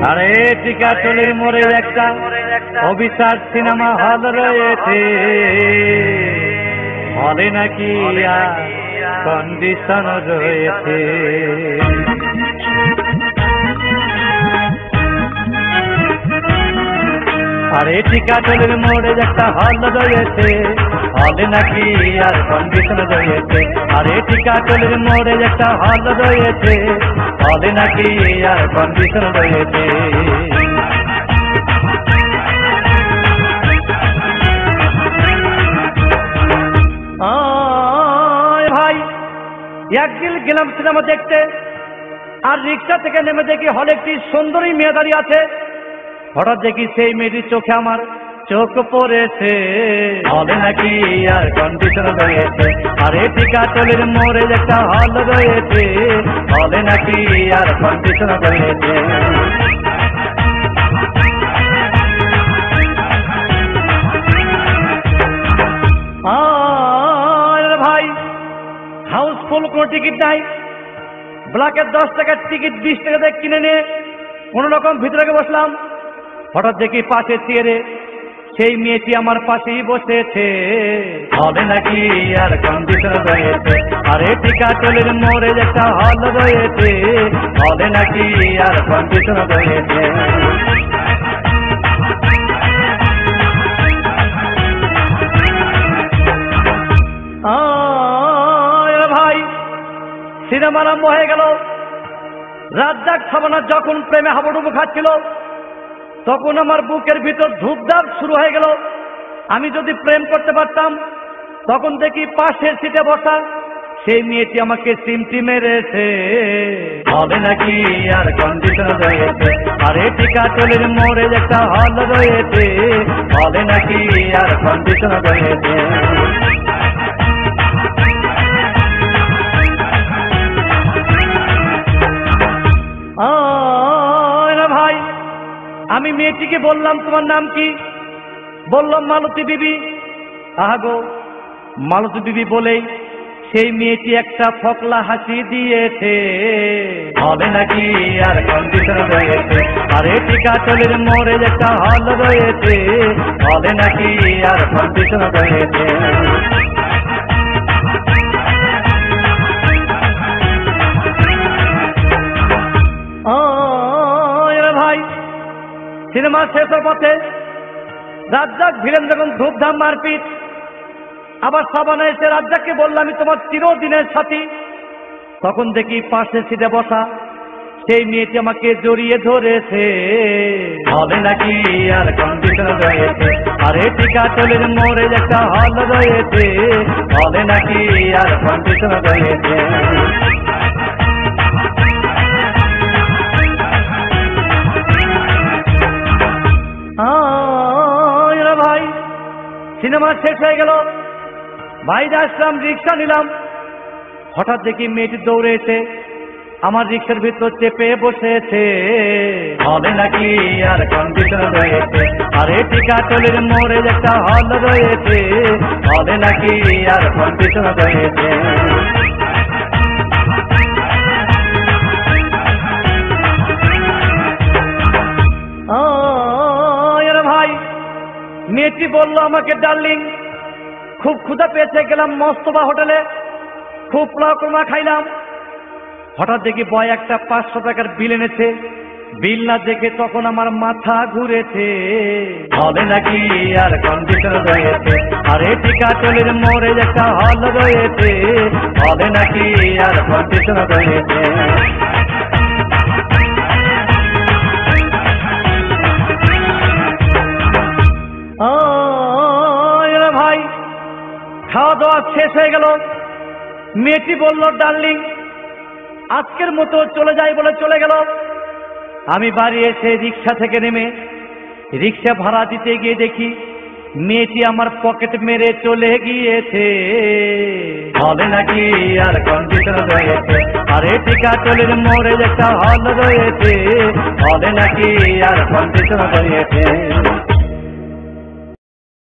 আরে টিকাটলির মোড়ে একটা অবিচার সিনেমা হল রয়েছে, হলে নাকি কন্ডিশন রয়েছে। আরে টিকাটলির মোড়ে একটা হল রয়েছে, হলে নাকি আর কন্ডিশন রয়েছে। আরে টিকাটলির মোড়ে একটা হল রয়েছে, হলে নাকি আর কন্ডিশন রয়েছে। ভাই একদিন গেলাম সিনেমা দেখতে, আর রিক্সা থেকে নেমে দেখি হলে একটি সুন্দরী মেয়ে দাঁড়িয়ে আছে। হঠাৎ দেখি সেই মেয়েটির চোখে আমার চোখ পড়েছে, হলে নাকি আর কন্ডিশন রয়েছে। আরে টিকাটলির মোড়ে একটা হল রয়েছে, হলে নাকি আর কন্ডিশন রয়েছে। ভাই হাউসফুল কোনো টিকিট নাই, ব্ল্যাকের 10 টাকার টিকিট 20 টাকা দিয়ে কিনে নিয়ে কোন রকম ভিতরে বসলাম। হঠাৎ দেখি পাশে চেয়ারে সেই মেয়েটি আমার পাশেই বসেছে, হবে নাকি আর কন্ডিশন রয়েছে। আরে টিকাটলির মোড়ে একটা হল রয়েছে, হবে নাকি আর কন্ডিশন রয়েছে। ভাই সিনেমা আরম্ভ হয়ে গেল। রাজ্জাক সাবানা যখন প্রেমে হাবুডুবু খাচ্ছিল, তখন আমার বুকের ভিতর ধূপধাপ শুরু হয়ে গেল। আমি যদি প্রেম করতে পারতাম, তখন দেখি পাশের সিটে বসা সেই মেয়েটি আমাকে সিমটি মেরেছে, হবে নাকি আর কন্ডিশন রয়েছে। আরে টিকাটলির মোড়ে একটা হল রয়েছে, হবে নাকি আর কন্ডিশন রয়েছে। ভাই আমি মেয়েটিকে বললাম, তোমার নাম কি? বললাম মালতী বিবি। আহাগো মালতী বিবি বলেই সেই মেয়েটি একটা ফকলা হাসি দিয়েছে, হবে নাকি আর কন্ডিশন রয়েছে। আরে টিকাটলির মোড়ে একটা হল রয়েছে, হবে নাকি আর কন্ডিশন রয়েছে। ভাই সিনেমা শেষের পথে রাজ্জাক ভিলেন যখন ধূপধাম মারপিট, আবার সাবানা এসে রাজ্জাককে বললাম, আমি তোমার চিরদিনের সাথী। তখন দেখি পাশের সিটে বসা সেই মেয়েটি আমাকে জড়িয়ে ধরেছে, হবে নাকি আর কন্ডিশন রয়েছে। আরে টিকাটলির মোড়ে একটা হল রয়েছে, হবে নাকি আর কন্ডিশন রয়েছে। ভাই সিনেমা শেষ হয়ে গেল, বাইরে আসলাম, রিক্সা নিলাম। হঠাৎ দেখি মেয়েটি দৌড়ে এসে আমার রিক্সার ভিতর চেপে বসেছে, হবে নাকি আর কন্ডিশন রয়েছে। আরে টিকাটলির মোড়ে একটা হল রয়েছে, হবে নাকি আর কন্ডিশন রয়েছে। ভাই মেয়েটি বলল আমাকে, ডার্লিং খুব ক্ষুধা পেয়েছে, গেলাম মস্তবা হোটেলে, খুব পোলাও কোরমা খাইলাম। হঠাৎ দেখি বয় একটা 500 টাকার বিল এনেছে। বিল না দেখে তখন আমার মাথা ঘুরেছে, হবে নাকি আর কন্ডিশন রয়েছে। আরে টিকাটলির মোড়ে একটা হল রয়েছে, হবে নাকি আর কন্ডিশন রয়েছে। ভাই খাওয়া দাওয়া শেষ হয়ে গেল। মেয়েটি বলল, ডার্লিং আজকের মতো চলে যাই বলে চলে গেল। আমি বাড়ি এসে রিক্সা থেকে নেমে রিক্সা ভাড়া দিতে গিয়ে দেখি মেয়েটি আমার পকেট মেরে চলে গিয়েছে, হবে নাকি আর কন্ডিশন রয়েছে। আরে টিকাটলির মোড়ে একটা হল রয়েছে, হবে নাকি আর কন্ডিশন রয়েছে।